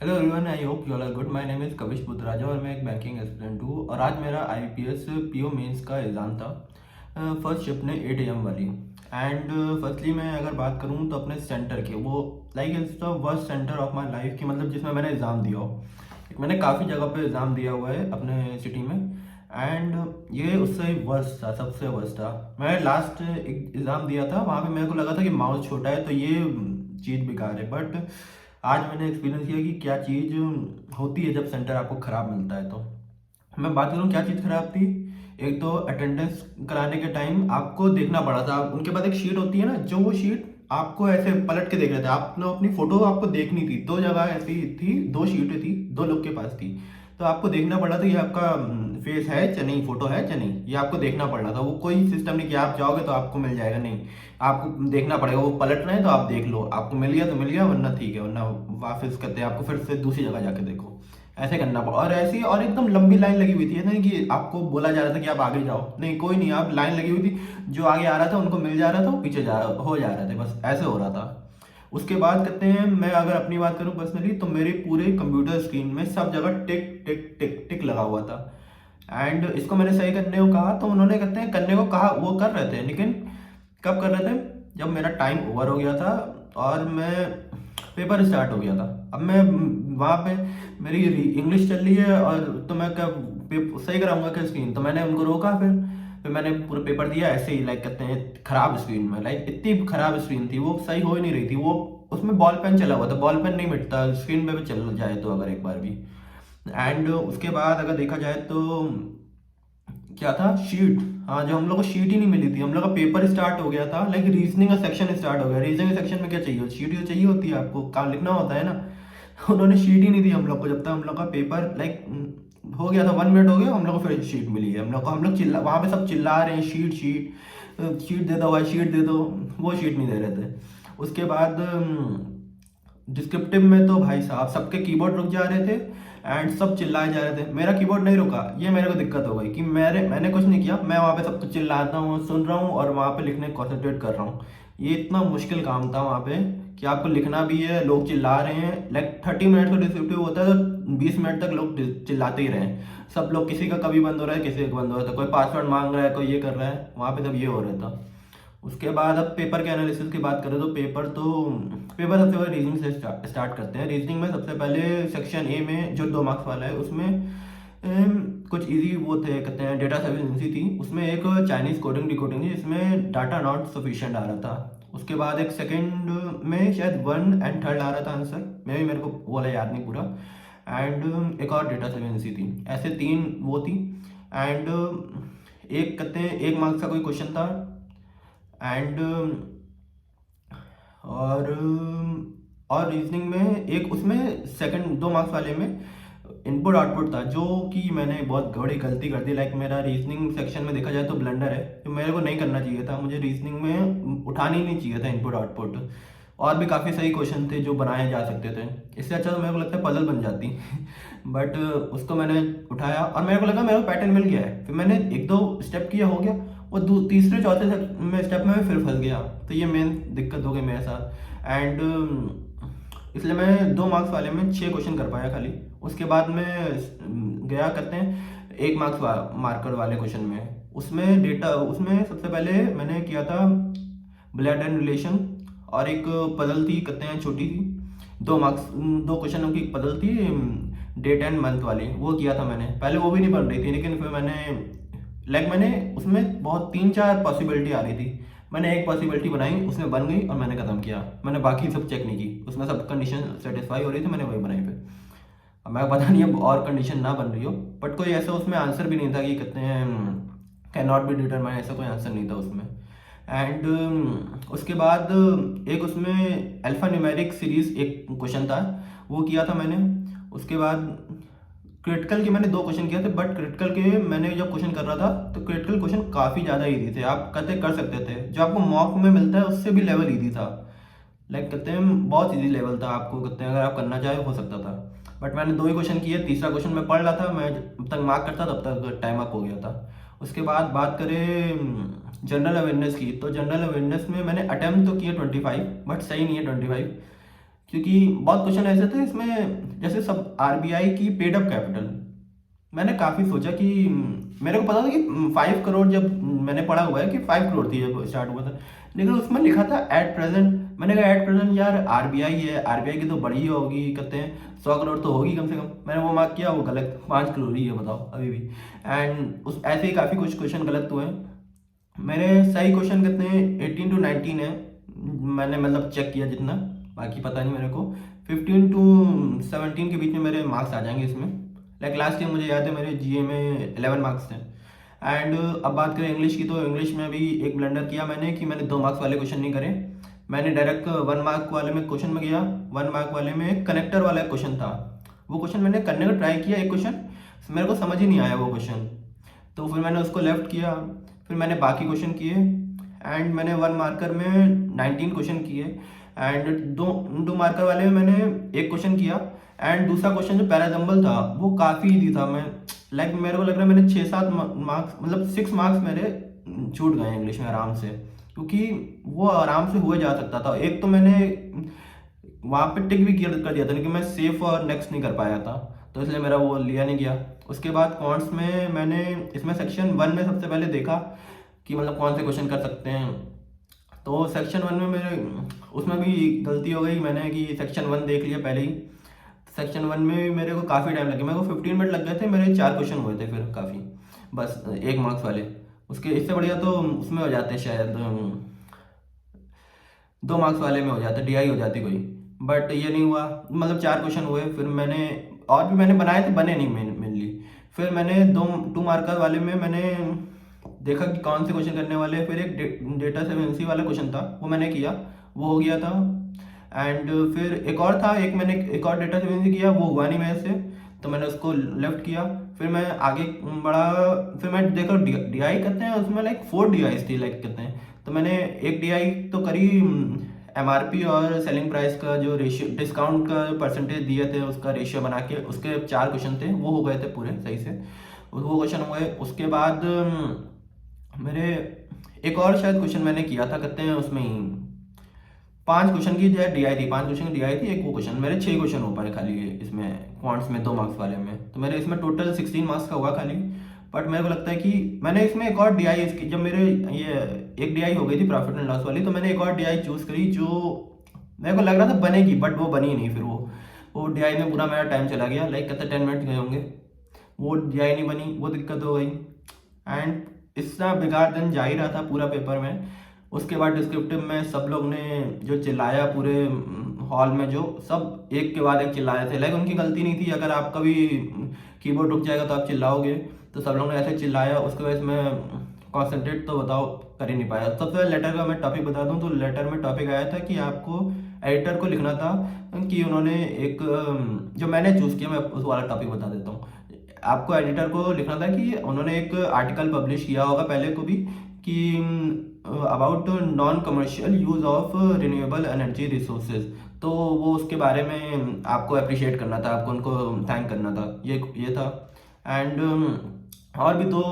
Hello everyone, I hope you all are good. My name is Kavish Buddhraja और मैं एक banking aspirant हूँ। और आज मेरा आईपीएस पीओ मेंस का एग्ज़ाम था। फर्स्ट शिफ्ट ने 8 AM वाली। एंड फर्स्टली मैं अगर बात करूँ तो अपने सेंटर की, वो like it's the worst centre of my life की, मतलब जिसमें मैंने एग्ज़ाम दिया हो। मैंने काफ़ी जगह पे एग्ज़ाम दिया हुआ है अपने सिटी में, एंड ये उससे वर्स्ट था, सबसे वर्स्ट था। मैं लास्ट एग्ज़ाम दिया था, वहाँ पे मेरे को लगा था कि माउस छोटा है तो ये चीज़ बेकार है। बट आज मैंने एक्सपीरियंस किया कि क्या चीज़ होती है जब सेंटर आपको ख़राब मिलता है। तो मैं बात करूँ क्या चीज़ ख़राब थी। एक तो अटेंडेंस कराने के टाइम आपको देखना पड़ा था, उनके पास एक शीट होती है ना, जो वो शीट आपको ऐसे पलट के देख रहे थे। आपने अपनी फ़ोटो आपको देखनी थी, दो जगह ऐसी थी, दो शीटें थी, दो लोग के पास थी। तो आपको देखना पड़ा था ये आपका फेस है या नहीं, फ़ोटो है या नहीं, ये आपको देखना पड़ रहा था। वो कोई सिस्टम नहीं कि आप जाओगे तो आपको मिल जाएगा, नहीं, आपको देखना पड़ेगा। वो पलट रहे हैं तो आप देख लो, आपको मिल गया तो मिल गया, वरना ठीक है, वरना वापस करते हैं आपको, फिर से दूसरी जगह जाके देखो। ऐसे करना पड़ा। और ऐसी और एकदम लंबी लाइन लगी हुई थी, ऐसा नहीं कि आपको बोला जा रहा था कि आप आगे जाओ, नहीं, कोई नहीं, आप लाइन लगी हुई थी। जो आगे आ रहा था उनको मिल जा रहा था, वो पीछे हो जा रहे थे, बस ऐसे हो रहा था। उसके बाद कहते हैं, मैं अगर अपनी बात करूं पर्सनली, तो मेरे पूरे कंप्यूटर स्क्रीन में सब जगह टिक टिक टिक टिक लगा हुआ था। एंड इसको मैंने सही करने को कहा तो उन्होंने कहते हैं करने को कहा, वो कर रहे थे, लेकिन कब कर रहे थे, जब मेरा टाइम ओवर हो गया था और मैं पेपर स्टार्ट हो गया था। अब मैं वहाँ पे मेरी इंग्लिश चल रही है, और तो मैं कब सही कराऊंगा क्या स्क्रीन, तो मैंने उनको रोका। फिर मैंने पूरा पेपर दिया ऐसे ही, लाइक कहते हैं खराब स्क्रीन में, लाइक इतनी खराब स्क्रीन थी, वो सही हो ही नहीं रही थी। वो उसमें बॉल पेन चला हुआ था, बॉल पेन नहीं मिटता स्क्रीन पे भी चल जाए तो, अगर एक बार भी। एंड उसके बाद अगर देखा जाए तो क्या था, शीट। हाँ, जो हम लोग को शीट ही नहीं मिली थी, हम लोग का पेपर स्टार्ट हो गया था, लाइक रीजनिंग का सेक्शन स्टार्ट हो गया। रीजनिंग के सेक्शन में क्या चाहिए, शीट ही तो चाहिए होती है, आपको काम लिखना होता है ना। उन्होंने शीट ही नहीं दी हम लोग को, जब तक हम लोग का पेपर लाइक हो गया था, 1 मिनट हो गया, हम लोग को फिर शीट मिली है। हम लोग को, हम लोग चिल्ला, वहाँ पे सब चिल्ला रहे हैं, शीट शीट शीट दे दो भाई, शीट दे दो। वो शीट नहीं दे रहे थे। उसके बाद डिस्क्रिप्टिव में तो भाई साहब सबके कीबोर्ड रुक जा रहे थे, एंड सब चिल्लाए जा रहे थे। मेरा कीबोर्ड नहीं रुका, ये मेरे को दिक्कत हो गई कि मैंने कुछ नहीं किया, मैं वहाँ पे सबको चिल्लाता हूँ, सुन रहा हूँ और वहाँ पे लिखने कॉन्सेंट्रेट कर रहा हूँ। ये इतना मुश्किल काम था वहाँ पे कि आपको लिखना भी है, लोग चिल्ला रहे हैं, लाइक 30 मिनट का डिस्क्रिप्टिव होता है तो 20 मिनट तक लोग चिल्लाते ही रहे। सब लोग, किसी का कभी बंद हो रहा है, किसी का बंद हो रहा था, कोई पासवर्ड मांग रहा है, कोई ये कर रहा है, वहाँ पे सब ये हो रहा था। उसके बाद अब पेपर के एनालिसिस की बात करें तो पेपर सबसे पहले रीजनिंग से स्टार्ट करते हैं। रीजनिंग में सबसे पहले सेक्शन ए में जो 2 मार्क्स वाला है, उसमें कुछ इजी वो थे, कहते हैं डेटा सफिशिएंसी थी। उसमें एक चाइनीज कोडिंग डिकोडिंग थी, जिसमें डाटा नॉट सफिशिएंट आ रहा था। उसके बाद एक सेकंड में शायद 1 एंड 3 आ रहा था आंसर, मेरे को वो वाला याद नहीं पूरा। एंड एक और डेटा सफिशिएंसी थी, ऐसे 3 वो थी। एंड एक कहते हैं 1 मार्क्स का कोई क्वेश्चन था। एंड और और रीजनिंग में एक, उसमें सेकंड 2 मार्क्स वाले में इनपुट आउटपुट था, जो कि मैंने बहुत बड़ी गलती कर दी। लाइक मेरा रीजनिंग सेक्शन में देखा जाए तो ब्लंडर है, तो मेरे को नहीं करना चाहिए था, मुझे रीजनिंग में उठाना ही नहीं चाहिए था इनपुट आउटपुट। और भी काफ़ी सही क्वेश्चन थे जो बनाए जा सकते थे, इससे अच्छा तो मेरे को लगता है पजल बन जाती। बट उसको मैंने उठाया और मेरे को लगा मेरे को पैटर्न मिल गया है, फिर मैंने 1-2 स्टेप किया, हो गया। वो तीसरे चौथे में स्टेप में फिर फंस गया, तो ये मेन दिक्कत हो गई मेरे साथ। एंड इसलिए मैं 2 मार्क्स वाले में 6 क्वेश्चन कर पाया खाली। उसके बाद में गया करते हैं 1 मार्क्स मार्कर वाले क्वेश्चन में, उसमें डेटा, उसमें सबसे पहले मैंने किया था ब्लड एंड रिलेशन, और एक पजल थी, कहते हैं छोटी सी, 2 मार्क्स, 2 क्वेश्चनों की पजल थी, डेट एंड मंथ वाली, वो किया था मैंने। पहले वो भी नहीं बन रही थी, लेकिन फिर मैंने उसमें बहुत 3-4 पॉसिबिलिटी आ रही थी, मैंने एक पॉसिबिलिटी बनाई, उसमें बन गई और मैंने खत्म किया। मैंने बाकी सब चेक नहीं की, उसमें सब कंडीशन सेटिस्फाई हो रही थी, मैंने वही बनाई फिर। अब मैं पता नहीं अब और कंडीशन ना बन रही हो, बट कोई ऐसा उसमें आंसर भी नहीं था कि कहते हैं कैन नॉट बी डिटरमाइन, ऐसा कोई आंसर नहीं था उसमें। एंड उसके बाद एक उसमें अल्फा न्यूमेरिक सीरीज एक क्वेश्चन था, वो किया था मैंने। उसके बाद क्रिटिकल के मैंने 2 क्वेश्चन किए थे, बट क्रिटिकल के मैंने जब क्वेश्चन कर रहा था तो क्रिटिकल क्वेश्चन काफ़ी ज़्यादा ईजी थे, आप कहते कर सकते थे, जो आपको मॉक में मिलता है उससे भी लेवल ईजी था। लाइक कहते हैं बहुत ईजी लेवल था, आपको कहते हैं अगर आप करना चाहे हो सकता था। बट मैंने 2 ही क्वेश्चन किए, तीसरा क्वेश्चन मैं पढ़ रहा था, मैं जब तक मार्क करता तब तक टाइम अप हो गया था। उसके बाद बात करें जनरल अवेयरनेस की, तो जनरल अवेयरनेस में मैंने अटेम्प्ट तो किए 25, बट सही नहीं है 25, क्योंकि बहुत क्वेश्चन ऐसे थे इसमें, जैसे सब आरबीआई की पेड अप कैपिटल। मैंने काफ़ी सोचा कि मेरे को पता था कि 5 करोड़, जब मैंने पढ़ा हुआ है कि 5 करोड़ थी जब स्टार्ट हुआ था, लेकिन उसमें लिखा था एट प्रेजेंट। मैंने कहा एट प्रेजेंट यार, आरबीआई है, आरबीआई की तो बड़ी ही होगी, कहते हैं 100 करोड़ तो होगी कम से कम। मैंने वो मार्क किया, वो गलत, 5 करोड़ ही है, बताओ अभी भी। एंड उस ऐसे ही काफ़ी कुछ क्वेश्चन गलत हुए हैं। मेरे सही क्वेश्चन कितने, 18 to 19 है, मैंने मतलब चेक किया जितना, बाकी पता नहीं मेरे को। 15 to 17 के बीच में मेरे मार्क्स आ जाएंगे इसमें। लाइक लास्ट ईयर मुझे याद है मेरे जीए में 11 मार्क्स थे। एंड अब बात करें इंग्लिश की, तो इंग्लिश में भी एक ब्लंडर किया मैंने कि मैंने 2 मार्क्स वाले क्वेश्चन नहीं करे। मैंने डायरेक्ट 1 मार्क वाले में क्वेश्चन में गया। 1 मार्क वाले में कनेक्टर वाला क्वेश्चन था, वो क्वेश्चन मैंने करने का ट्राई किया, एक क्वेश्चन मेरे को समझ ही नहीं आया वो क्वेश्चन, तो फिर मैंने उसको लेफ्ट किया। फिर मैंने बाकी क्वेश्चन किए, एंड मैंने 1 मार्कर में 19 क्वेश्चन किए। एंड दो मार्कर वाले में मैंने एक क्वेश्चन किया। एंड दूसरा क्वेश्चन जो पैराजम्बल था वो काफ़ी ईजी था। मैं लाइक मेरे को लग रहा है मैंने 6-7 मार्क्स, मतलब 6 मार्क्स मेरे छूट गए इंग्लिश में आराम से, क्योंकि वो आराम से हुए जा सकता था। एक तो मैंने वहाँ पे टिक भी कर दिया था, लेकिन मैं सेफ और नेक्स्ट नहीं कर पाया था, तो इसलिए मेरा वो लिया नहीं गया। उसके बाद कॉन्ट्स में मैंने इसमें सेक्शन 1 में सबसे पहले देखा कि मतलब कौन से क्वेश्चन कर सकते हैं। तो सेक्शन 1 में मेरे उसमें भी गलती हो गई, मैंने कि सेक्शन 1 देख लिया पहले ही। सेक्शन 1 में मेरे को काफ़ी टाइम लगा, मेरे को 15 मिनट लग गए थे, मेरे 4 क्वेश्चन हुए थे फिर काफ़ी, बस 1 मार्क्स वाले। उसके इससे बढ़िया तो उसमें हो जाते शायद, 2 मार्क्स वाले में हो जाता, डीआई हो जाती कोई, बट ये नहीं हुआ। मतलब 4 क्वेश्चन हुए, फिर मैंने और भी मैंने बनाए थे, बने नहीं मेनली। फिर मैंने 2 मार्कर वाले में मैंने देखा कि कौन से क्वेश्चन करने वाले हैं। फिर एक डेटा सेवेंसी वाला क्वेश्चन था, वो मैंने किया, वो हो गया था। एंड फिर एक और था, मैंने एक और डेटा सेवेंसी किया, वो हुआ नहीं मेरे से, तो मैंने उसको लेफ्ट किया। फिर मैं आगे बढ़ा, फिर मैं देखा डीआई कहते हैं उसमें लाइक 4 डीआईस थी, लाइक कहते हैं। तो मैंने एक डीआई तो करी, एमआरपी और सेलिंग प्राइस का जो रेशियो, डिस्काउंट का परसेंटेज दिए थे उसका रेशियो बना के, उसके 4 क्वेश्चन थे, वो हो गए थे पूरे सही से, वो क्वेश्चन हुए। उसके बाद मेरे एक और शायद क्वेश्चन मैंने किया था, कहते हैं उसमें ही 5 क्वेश्चन की जो डीआई थी, 5 क्वेश्चन की डीआई थी, एक वो क्वेश्चन, मेरे 6 क्वेश्चन हो पाए खाली इसमें क्वांट्स में 2 मार्क्स वाले में। तो मेरे इसमें टोटल 16 मार्क्स का हुआ खाली। बट मेरे को लगता है कि मैंने इसमें एक और डीआई, इसकी जब मेरे ये एक डीआई हो गई थी प्रॉफिट एंड लॉस वाली, तो मैंने एक और डीआई चूज़ करी जो मेरे को लग रहा था बनेगी, बट वो बनी नहीं। फिर वो डीआई में पूरा मेरा टाइम चला गया, लाइक कहते 10 मिनट गए होंगे, वो डीआई नहीं बनी, वो दिक्कत हो गई। एंड इतना बेकार दिन जा ही रहा था पूरा पेपर में। उसके बाद डिस्क्रिप्टिव में सब लोग ने जो चिल्लाया पूरे हॉल में, जो सब एक के बाद एक चिल्लाए थे, लाइक उनकी गलती नहीं थी, अगर आपका भी कीबोर्ड रुक जाएगा तो आप चिल्लाओगे, तो सब लोग ने ऐसे चिल्लाया। उसके वजह से मैं कॉन्सेंट्रेट तो बताओ कर ही नहीं पाया। सबसे पहले लेटर का मैं टॉपिक बता दूं, तो लेटर में टॉपिक आया था कि आपको एडिटर को लिखना था कि उन्होंने एक, जो मैंने चूज़ किया, मैं उस वाला टॉपिक बता देता हूँ। आपको एडिटर को लिखना था कि उन्होंने एक आर्टिकल पब्लिश किया होगा पहले को भी, कि about non commercial use of renewable energy resources, तो वो उसके बारे में आपको अप्रिशिएट करना था, आपको उनको थैंक करना था, ये था। एंड और भी 2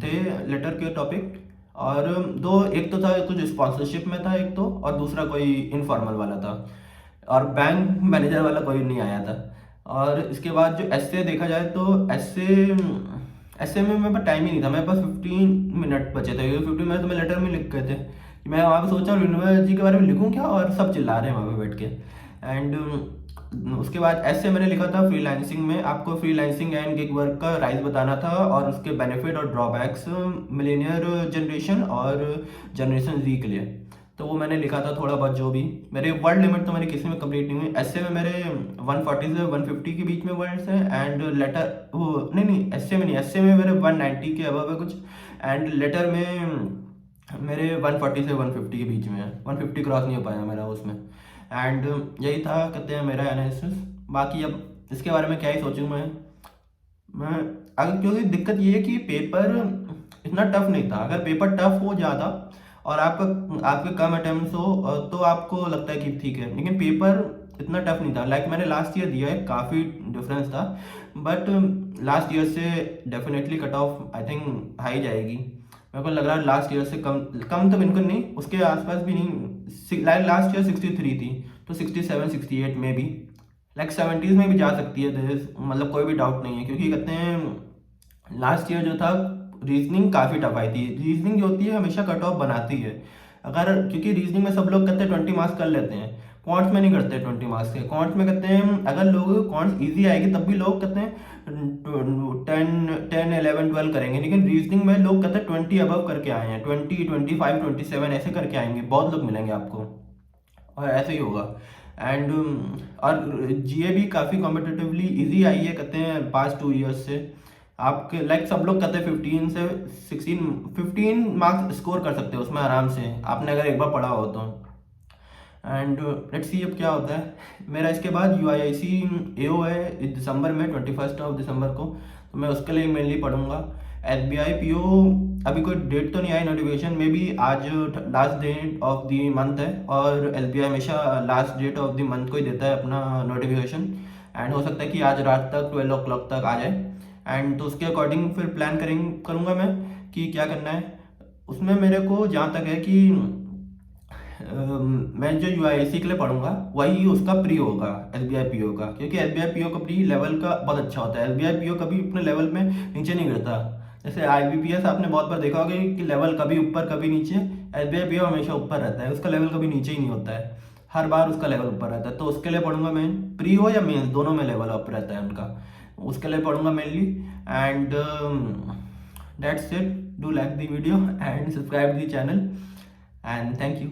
थे लेटर के टॉपिक, और 2, एक तो था कुछ स्पॉन्सरशिप में था एक तो, और दूसरा कोई इनफॉर्मल वाला था, और बैंक मैनेजर वाला कोई नहीं आया था। और इसके बाद जो एस्से देखा जाए तो एस्से में मेरे पास टाइम ही नहीं था, मेरे पास 15 मिनट बचे थे, 15 मिनट तो मैं लेटर में लिख गए थे। मैं वहाँ पे सोचा रिन्यूएबल एनर्जी के बारे में लिखूँ क्या, और सब चिल्ला रहे हैं वहाँ पे बैठ के। एंड उसके बाद ऐसे मैंने लिखा था फ्रीलांसिंग में, आपको फ्रीलांसिंग एंड गिग वर्क का राइज बताना था, और उसके बेनिफिट और ड्रॉबैक्स मिलेनियर जनरेशन और जनरेशन जी के लिए। तो वो मैंने लिखा था थोड़ा बहुत, जो भी मेरे वर्ड लिमिट तो मेरे किसी में कंप्लीट नहीं हुई। ऐसे में मेरे 140 से 150 के बीच में वर्ड्स हैं, एंड लेटर वो नहीं ऐसे में नहीं, ऐसे में मेरे 190 के अबव है कुछ, एंड लेटर में मेरे 140 से 150 के बीच में है, 150 क्रॉस नहीं हो पाया मेरा उसमें। एंड यही था कहते हैं मेरा एनालिसिस। बाकी अब इसके बारे में क्या ही सोचूं मैं अगर, क्योंकि दिक्कत ये है कि पेपर इतना टफ नहीं था। अगर पेपर टफ हो ज़्यादा और आपके कम अटेम्प्ट्स हो तो आपको लगता है कि ठीक है, लेकिन पेपर इतना टफ नहीं था। लाइक मैंने लास्ट ईयर दिया है, काफ़ी डिफरेंस था, बट लास्ट ईयर से definitely cut off I think high जाएगी। मेरे को लग रहा है लास्ट ईयर से कम तो बिल्कुल नहीं, उसके आसपास भी नहीं। लास्ट ईयर 63 थी, तो 67-68 में भी, लाइक 70s में भी जा सकती है। मतलब कोई भी डाउट नहीं है, क्योंकि कहते हैं लास्ट ईयर जो था रीजनिंग काफ़ी टफ आई थी। रीजनिंग जो होती है हमेशा कट ऑफ बनाती है, अगर क्योंकि रीजनिंग में सब लोग कहते हैं 20 मार्क्स कर लेते हैं, क्वांट्स में नहीं करते 20 मार्क्स के। क्वांट्स में कहते हैं अगर लोग क्वांट्स इजी आएगी तब भी लोग कहते हैं 10, 11, 12 करेंगे, लेकिन रीजनिंग में लोग कहते हैं 20 अबव करके आए हैं, 20, 25, 27 ऐसे करके आएंगे, बहुत लोग मिलेंगे आपको, और ऐसे ही होगा। एंड और जीए भी काफ़ी कॉम्पिटिटिवली इजी आई है कहते हैं पास्ट 2 ईयर्स से। आपके लाइक सब लोग कहते हैं 15 से 15 मार्क्स स्कोर कर सकते हो उसमें आराम से, आपने अगर एक बार पढ़ा हो तो। एंड लेट्स सी अब क्या होता है। मेरा इसके बाद UIIC AO है इस दिसंबर में, 21 दिसंबर को, तो मैं उसके लिए मेनली पढ़ूंगा। SBI PO अभी कोई डेट तो नहीं आई नोटिफिकेशन में भी, आज last date of the month है, और SBI हमेशा last date of the month को ही देता है अपना नोटिफिकेशन। एंड हो सकता है कि आज रात तक 12 o'clock तक आ जाए। एंड तो उसके अकॉर्डिंग फिर प्लान करूँगा मैं कि क्या करना है। उसमें मेरे को जहाँ तक है कि मैं जो UIIC के लिए पढ़ूंगा वही उसका प्री होगा SBI PO का, क्योंकि SBI PO का प्री लेवल का बहुत अच्छा होता है। SBI PO कभी अपने लेवल में नीचे नहीं गिरता। जैसे IBPS आपने बहुत बार देखा होगा कि लेवल कभी ऊपर कभी नीचे, SBI PO हमेशा ऊपर रहता है, उसका लेवल कभी नीचे ही नहीं होता है, हर बार उसका लेवल ऊपर रहता है। तो उसके लिए पढ़ूंगा मैं, प्री हो या मेंस दोनों में लेवल अप रहता है उनका, उसके लिए पढ़ूंगा mainly. And that's it, do like the video and subscribe the channel, and thank you.